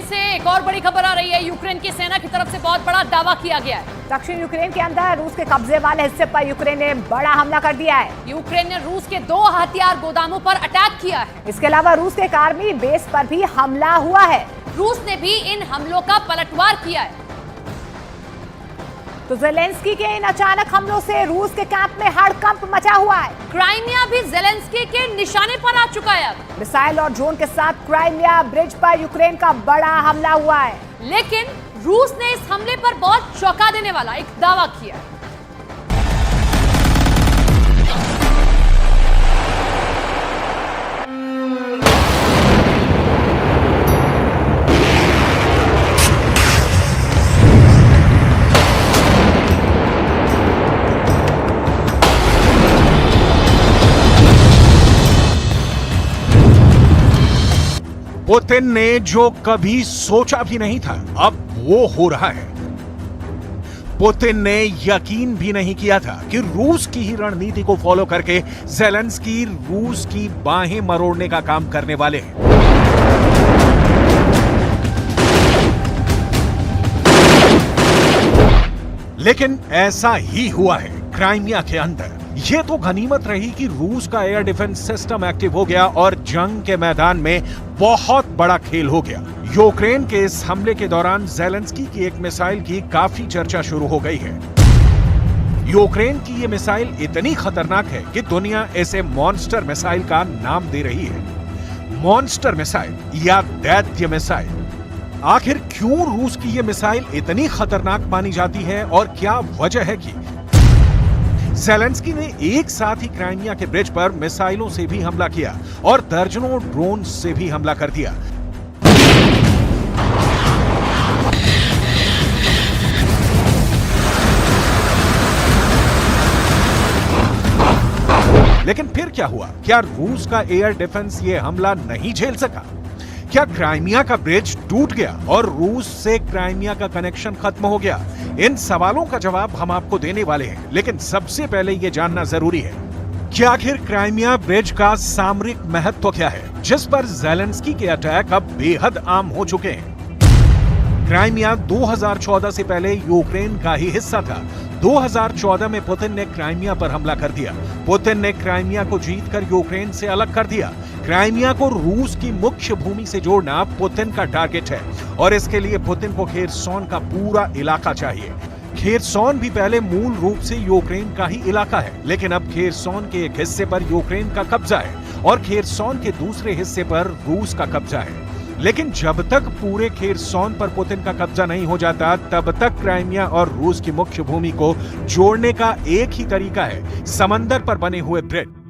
से एक और बड़ी खबर आ रही है। यूक्रेन की सेना की तरफ से बहुत बड़ा दावा किया गया है। दक्षिण यूक्रेन के अंदर रूस के कब्जे वाले हिस्से पर यूक्रेन ने बड़ा हमला कर दिया है। यूक्रेन ने रूस के 2 हथियार गोदामों पर अटैक किया है। इसके अलावा रूस के एक आर्मी बेस पर भी हमला हुआ है। रूस ने भी इन हमलों का पलटवार किया है। तो ज़ेलेंस्की के इन अचानक हमलों से रूस के कैंप में हड़कंप मचा हुआ है। क्राइमिया भी ज़ेलेंस्की के निशाने पर आ चुका है। मिसाइल और ड्रोन के साथ क्राइमिया ब्रिज पर यूक्रेन का बड़ा हमला हुआ है। लेकिन रूस ने इस हमले पर बहुत चौंका देने वाला एक दावा किया है। पुतिन ने जो कभी सोचा भी नहीं था अब वो हो रहा है। पुतिन ने यकीन भी नहीं किया था कि रूस की ही रणनीति को फॉलो करके ज़ेलेंस्की रूस की बाहें मरोड़ने का काम करने वाले हैं। लेकिन ऐसा ही हुआ है क्राइमिया के अंदर। यह तो गनीमत रही कि रूस का एयर डिफेंस सिस्टम एक्टिव हो गया और जंग के मैदान में बहुत बड़ा खेल हो गया। यूक्रेन के इस हमले के दौरान ज़ेलेंस्की की एक मिसाइल की काफी चर्चा शुरू हो गई है। यूक्रेन की यह मिसाइल इतनी खतरनाक है कि दुनिया इसे मॉन्स्टर मिसाइल का नाम दे रही है। मॉन्स्टर मिसाइल या दैत्य मिसाइल। आखिर क्यों रूस की यह मिसाइल इतनी खतरनाक मानी जाती है और क्या वजह है कि ज़ेलेंस्की ने एक साथ ही क्राइमिया के ब्रिज पर मिसाइलों से भी हमला किया और दर्जनों ड्रोन से भी हमला कर दिया। लेकिन फिर क्या हुआ? क्या रूस का एयर डिफेंस ये हमला नहीं झेल सका? क्या क्राइमिया का ब्रिज टूट गया और रूस से क्राइमिया का कनेक्शन खत्म हो गया? इन सवालों का जवाब हम आपको देने वाले हैं, लेकिन सबसे पहले यह जानना जरूरी है कि आखिर क्राइमिया ब्रिज का सामरिक महत्व क्या है, जिस पर ज़ेलेंस्की के अटैक अब बेहद आम हो चुके हैं। क्राइमिया 2014 से पहले यूक्रेन का ही हिस्सा था। 2014 में पुतिन ने क्राइमिया पर हमला कर दिया। पुतिन ने क्राइमिया को जीतकर यूक्रेन से अलग कर दिया। क्राइमिया को रूस की मुख्य भूमि से जोड़ना पुतिन का टारगेट है और इसके लिए पुतिन को खेरसोन का पूरा इलाका चाहिए। खेरसोन भी पहले मूल रूप से यूक्रेन का ही इलाका है, लेकिन अब खेरसोन के एक हिस्से पर यूक्रेन का कब्जा है और खेरसोन के दूसरे हिस्से पर रूस का कब्जा है। लेकिन जब तक पूरे खेरसोन पर पुतिन का कब्जा नहीं हो जाता, तब तक क्राइमिया और रूस की मुख्य भूमि को जोड़ने का एक ही तरीका है, समंदर पर बने हुए ब्रिज।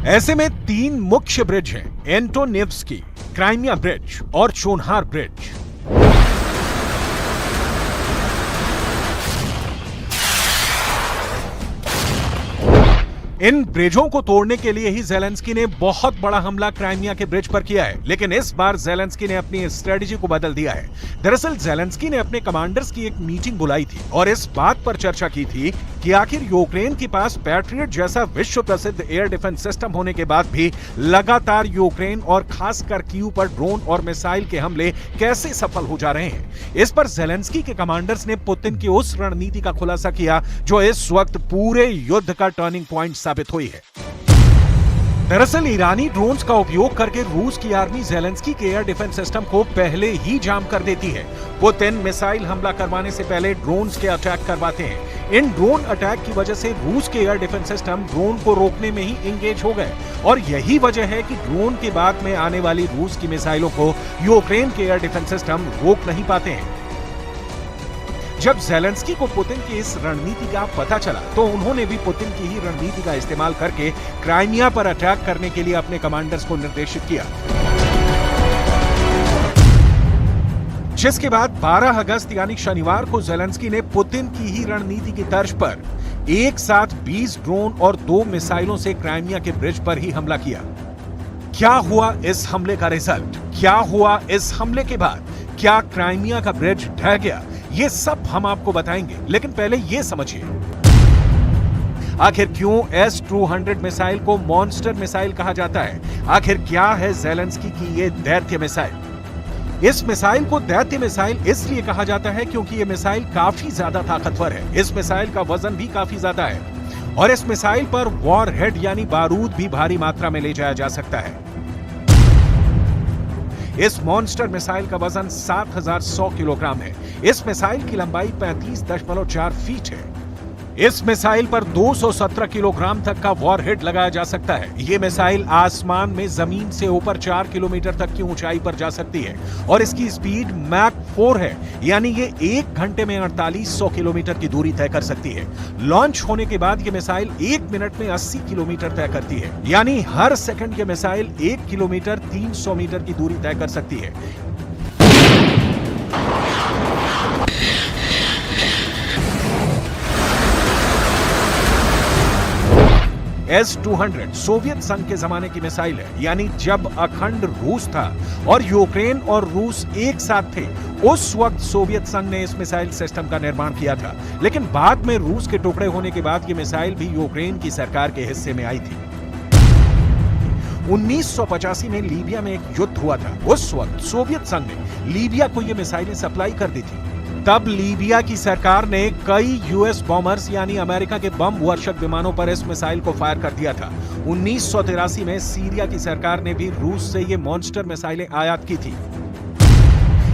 ऐसे में 3 मुख्य ब्रिज हैं, एंटोनेव्स्की, क्राइमिया ब्रिज और चोनहार ब्रिज। इन ब्रिजों को तोड़ने के लिए ही ज़ेलेंस्की ने बहुत बड़ा हमला क्राइमिया के ब्रिज पर किया है, लेकिन इस बार ज़ेलेंस्की ने अपनी स्ट्रेटजी को बदल दिया है। दरअसल ज़ेलेंस्की ने अपने कमांडर्स की एक मीटिंग बुलाई थी और इस बात पर चर्चा की थी कि आखिर यूक्रेन के पास पैट्रियट जैसा विश्व प्रसिद्ध एयर डिफेंस सिस्टम होने के बाद भी लगातार यूक्रेन और खासकर कीव पर ड्रोन और मिसाइल के हमले कैसे सफल हो जा रहे हैं। इस पर ज़ेलेंस्की के कमांडर्स ने पुतिन की उस रणनीति का खुलासा किया जो इस वक्त पूरे युद्ध का टर्निंग पॉइंट साबित हुई है। दरअसल ईरानी ड्रोन्स का उपयोग करके रूस की आर्मी ज़ेलेंस्की के एयर डिफेंस सिस्टम को पहले ही जाम कर देती है। पुतिन मिसाइल हमला करवाने से पहले ड्रोन्स के अटैक करवाते हैं। इन ड्रोन अटैक की वजह से रूस के एयर डिफेंस सिस्टम ड्रोन को रोकने में ही एंगेज हो गए और यही वजह है कि ड्रोन के बाद में आने वाली रूस की मिसाइलों को यूक्रेन के एयर डिफेंस सिस्टम रोक नहीं पाते हैं। जब ज़ेलेंस्की को पुतिन की इस रणनीति का पता चला तो उन्होंने भी पुतिन की ही रणनीति का इस्तेमाल करके क्राइमिया पर अटैक करने के लिए अपने कमांडर्स को निर्देशित किया, जिसके बाद 12 अगस्त यानी शनिवार को ज़ेलेंस्की ने पुतिन की ही रणनीति की तर्ज पर एक साथ 20 ड्रोन और 2 मिसाइलों से क्राइमिया के ब्रिज पर ही हमला किया। क्या हुआ इस हमले का रिजल्ट? क्या हुआ इस हमले के बाद? क्या क्राइमिया का ब्रिज ढह गया? ये सब हम आपको बताएंगे, लेकिन पहले ये समझिए आखिर क्यों S-200 मिसाइल को मॉन्स्टर मिसाइल कहा जाता है। आखिर क्या है ज़ेलेंस्की की ये दैत्य मिसाइल? इस मिसाइल को दैत्य मिसाइल इसलिए कहा जाता है क्योंकि ये मिसाइल काफी ज्यादा ताकतवर है। इस मिसाइल का वजन भी काफी ज्यादा है और इस मिसाइल पर वॉर हेड यानी बारूद भी भारी मात्रा में ले जाया जा सकता है। इस मॉन्स्टर मिसाइल का वजन 7100 किलोग्राम है। इस मिसाइल की लंबाई 35.4 फीट है। इस मिसाइल पर 217 किलोग्राम तक का वॉरहेड लगाया जा सकता है। ये मिसाइल आसमान में जमीन से ऊपर 4 किलोमीटर तक की ऊंचाई पर जा सकती है और इसकी स्पीड मैक 4 है, यानी ये 1 घंटे में 4800 किलोमीटर की दूरी तय कर सकती है। लॉन्च होने के बाद ये मिसाइल 1 मिनट में 80 किलोमीटर तय करती है, यानी हर सेकंड ये मिसाइल 1 किलोमीटर 300 मीटर की दूरी तय कर सकती है। S-200 सोवियत संघ के जमाने की मिसाइल है, यानी जब अखंड रूस था और यूक्रेन और रूस एक साथ थे, उस वक्त सोवियत संघ ने इस मिसाइल सिस्टम का निर्माण किया था। लेकिन बाद में रूस के टुकड़े होने के बाद ये मिसाइल भी यूक्रेन की सरकार के हिस्से में आई थी। 1985 में लीबिया में एक युद्ध हुआ था। उस वक्त सोवियत संघ ने लीबिया को ये मिसाइलें सप्लाई कर दी थी। तब लीबिया की सरकार ने कई यूएस बॉम्बर्स यानी अमेरिका के बम वर्षक विमानों पर इस मिसाइल को फायर कर दिया था। 1983 में सीरिया की सरकार ने भी रूस से ये मॉन्स्टर मिसाइलें आयात की थी।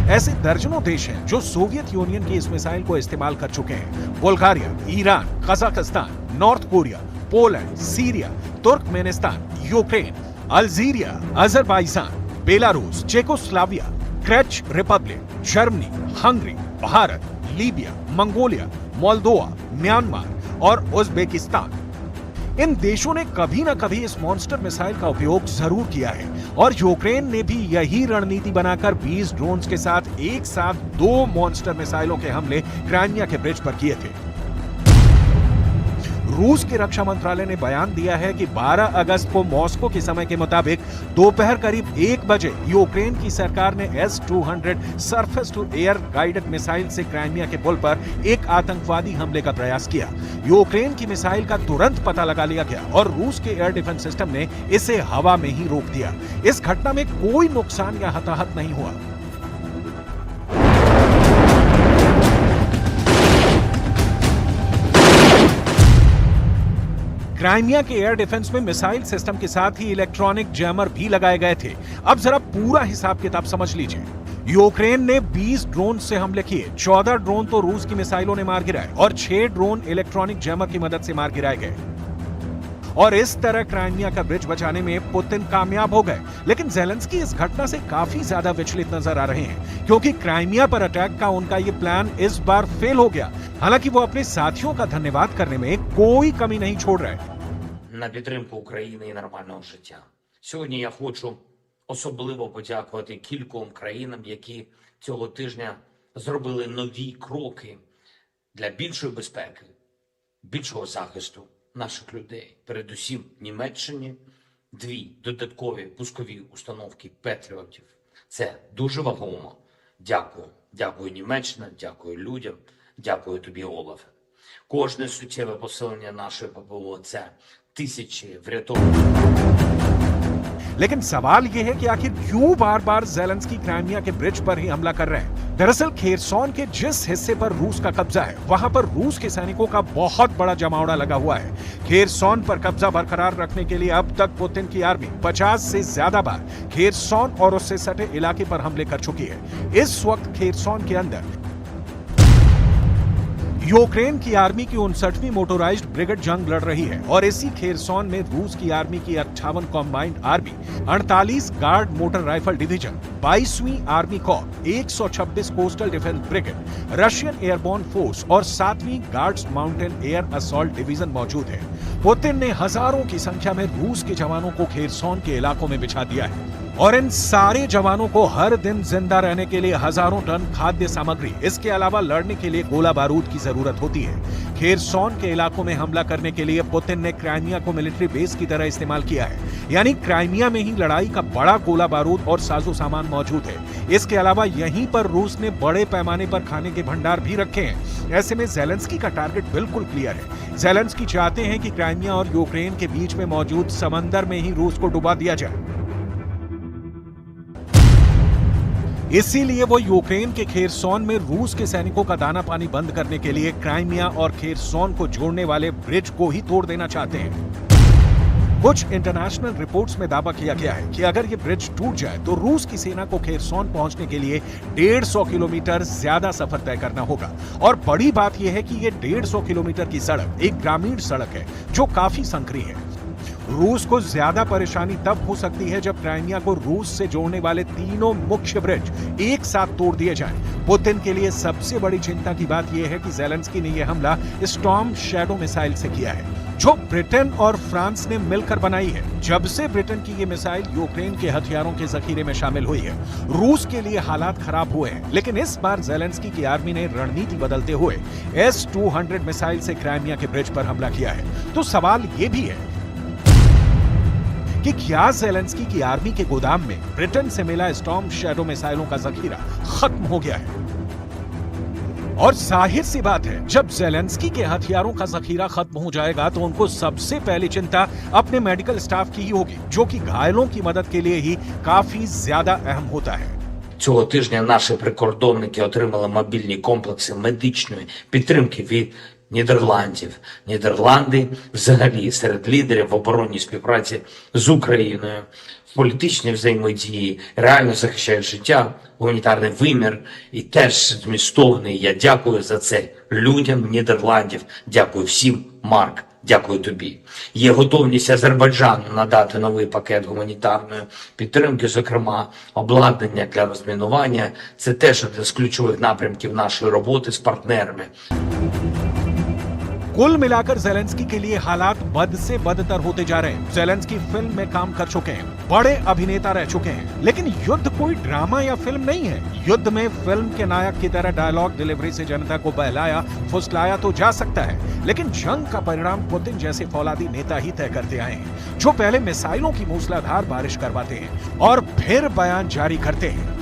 ऐसे दर्जनों देश हैं जो सोवियत यूनियन की इस मिसाइल को इस्तेमाल कर चुके हैं। Bulgaria, Iran, Kazakhstan, north Korea, Poland, Syria, Turkmenistan, Ukraine, Algeria, Azerbaijan, Belarus, Czechoslovakia, creche Republic, Germany, Hungary, Bharat, Libya, Mongolia, Moldova, Myanmar और उज्बेकिस्तान। इन देशों ने कभी ना कभी इस मॉन्स्टर मिसाइल का उपयोग जरूर किया है और यूक्रेन ने भी यही रणनीति बनाकर 20 ड्रोन्स के साथ एक साथ 2 मॉन्स्टर मिसाइलों के हमले क्राइमिया के ब्रिज पर किए थे। रूस के रक्षा मंत्रालय ने बयान दिया है कि 12 अगस्त को मॉस्को के समय के मुताबिक दोपहर करीब 1 बजे यूक्रेन की सरकार ने S-200 surface to air guided missile से क्राइमिया के पुल पर एक आतंकवादी हमले का प्रयास किया। यूक्रेन की मिसाइल का तुरंत पता लगा लिया गया और रूस के एयर डिफेंस सिस्टम ने इसे हवा में ही रोक दिया। इस घटना में कोई नुकसान या हताहत नहीं हुआ। क्राइमिया के एयर डिफेंस में मिसाइल सिस्टम के साथ ही इलेक्ट्रॉनिक जैमर भी लगाए गए थे। अब जरा पूरा हिसाब किताब समझ लीजिए। यूक्रेन ने 20 ड्रोन से हमले किए, 14 ड्रोन तो रूस की मिसाइलों ने मार गिराए और 6 ड्रोन इलेक्ट्रॉनिक जैमर की मदद से मार गिराए गए। और इस तरह क्राइमिया का ब्रिज बचाने में पुतिन कामयाब हो गए। लेकिन ज़ेलेंस्की इस घटना से काफी ज्यादा विचलित नजर आ रहे हैं, क्योंकि क्राइमिया पर अटैक का उनका ये प्लान इस बार फेल हो गया। हालांकि वो अपने साथियों का धन्यवाद करने में कोई कमी नहीं छोड़ रहे। На підтримку України і нормального життя. Сьогодні я хочу особливо подякувати кільком країнам, які цього тижня зробили нові кроки для більшої безпеки, більшого захисту наших людей. Передусім Німеччині 2 додаткові пускові установки Петріотів. Це дуже вагомо. Дякую. Дякую Німеччина, дякую людям, дякую тобі, Олафе. Кожне суттєве посилення нашої ППО – це тисячі врятованих. लेकिन सवाल यह है कि आखिर क्यों बार बार ज़ेलेंस्की क्राइमिया के ब्रिज पर ही हमला कर रहे हैं। दरअसल खेरसॉन के जिस हिस्से पर रूस का कब्जा है, वहां पर रूस के सैनिकों का बहुत बड़ा जमावड़ा लगा हुआ है। खेरसॉन पर कब्जा बरकरार रखने के लिए अब तक पुतिन की आर्मी 50 से ज्यादा बार खेरसॉन और उससे सटे इलाके पर हमले कर चुकी है। इस वक्त खेरसॉन के अंदर यूक्रेन की आर्मी की 59वीं मोटोराइज्ड ब्रिगेड जंग लड़ रही है और इसी खेरसॉन में रूस की आर्मी की 58 combined army, 48 guard motor rifle division, 22वीं army corp, 126 coastal defence brigade, Russian airborne force और 7वीं guards mountain air assault division मौजूद है। पुतिन ने हजारों की संख्या में रूस के जवानों को खेरसॉन के इलाकों में बिछा दिया है और इन सारे जवानों को हर दिन जिंदा रहने के लिए हजारों टन खाद्य सामग्री, इसके अलावा लड़ने के लिए गोला बारूद की जरूरत होती है। खेरसॉन के इलाकों में हमला करने के लिए पुतिन ने क्राइमिया को मिलिट्री बेस की तरह इस्तेमाल किया है, यानी क्राइमिया में ही लड़ाई का बड़ा गोला बारूद और साजो सामान मौजूद है। इसके अलावा यहीं पर रूस ने बड़े पैमाने पर खाने के भंडार भी रखे हैं। ऐसे में ज़ेलेंस्की का टारगेट बिल्कुल क्लियर है। ज़ेलेंस्की चाहते हैं कि क्राइमिया और यूक्रेन के बीच में मौजूद समंदर में ही रूस को डुबा दिया जाए। इसीलिए वो यूक्रेन के खेरसोन में रूस के सैनिकों का दाना पानी बंद करने के लिए क्राइमिया और खेरसोन को जोड़ने वाले ब्रिज को ही तोड़ देना चाहते हैं। कुछ इंटरनेशनल रिपोर्ट्स में दावा किया गया है कि अगर ये ब्रिज टूट जाए तो रूस की सेना को खेरसोन पहुंचने के लिए 150 किलोमीटर ज्यादा सफर तय करना होगा। और बड़ी बात यह है कि ये 150 किलोमीटर की सड़क एक ग्रामीण सड़क है जो काफी संकरी है। रूस को ज्यादा परेशानी तब हो सकती है जब क्राइमिया को रूस से जोड़ने वाले तीनों मुख्य ब्रिज एक साथ तोड़ दिए जाएं। पुतिन के लिए सबसे बड़ी चिंता की बात यह है कि ज़ेलेंस्की ने यह हमला स्टॉर्म शैडो मिसाइल से किया है, जो ब्रिटेन और फ्रांस ने मिलकर बनाई है। जब से ब्रिटेन की ये मिसाइल यूक्रेन के हथियारों के जखीरे में शामिल हुई है, रूस के लिए हालात खराब हुए हैं। लेकिन इस बार ज़ेलेंस्की की आर्मी ने रणनीति बदलते हुए S-200 मिसाइल से क्राइमिया के ब्रिज पर हमला किया है। तो सवाल ये भी है कि क्या ज़ेलेंस्की की आर्मी के गोदाम में ब्रिटेन से मिला स्टॉर्म शैडो मिसाइलों का जखीरा खत्म हो गया है? और जाहिर सी बात है, जब ज़ेलेंस्की के हथियारों का जखीरा खत्म हो जाएगा तो उनको सबसे पहली चिंता अपने मेडिकल स्टाफ की ही होगी, जो कि घायलों की मदद के लिए ही काफी ज्यादा अहम होता है। Цього тижня наші прикордонники отримали мобільні комплекси медичної підтримки від Нідерландів. Нідерланди взагалі серед лідерів в оборонній співпраці з Україною, в політичній взаємодії, реально захищають життя, гуманітарний вимір і теж змістовний. Я дякую за це людям Нідерландів. Дякую всім, Марк. Дякую тобі. Є готовність Азербайджану надати новий пакет гуманітарної підтримки, зокрема обладнання для розмінування. Це теж один з ключових напрямків нашої роботи з партнерами. कुल मिलाकर ज़ेलेंस्की के लिए हालात बद से बदतर होते जा रहे हैं। ज़ेलेंस्की फिल्म में काम कर चुके हैं, बड़े अभिनेता रह चुके हैं, लेकिन युद्ध कोई ड्रामा या फिल्म नहीं है। युद्ध में फिल्म के नायक की तरह डायलॉग डिलीवरी से जनता को बहलाया फुसलाया तो जा सकता है, लेकिन जंग का परिणाम पुतिन जैसे फौलादी नेता ही तय करते आए हैं, जो पहले मिसाइलों की मूसलाधार बारिश करवाते हैं और फिर बयान जारी करते हैं।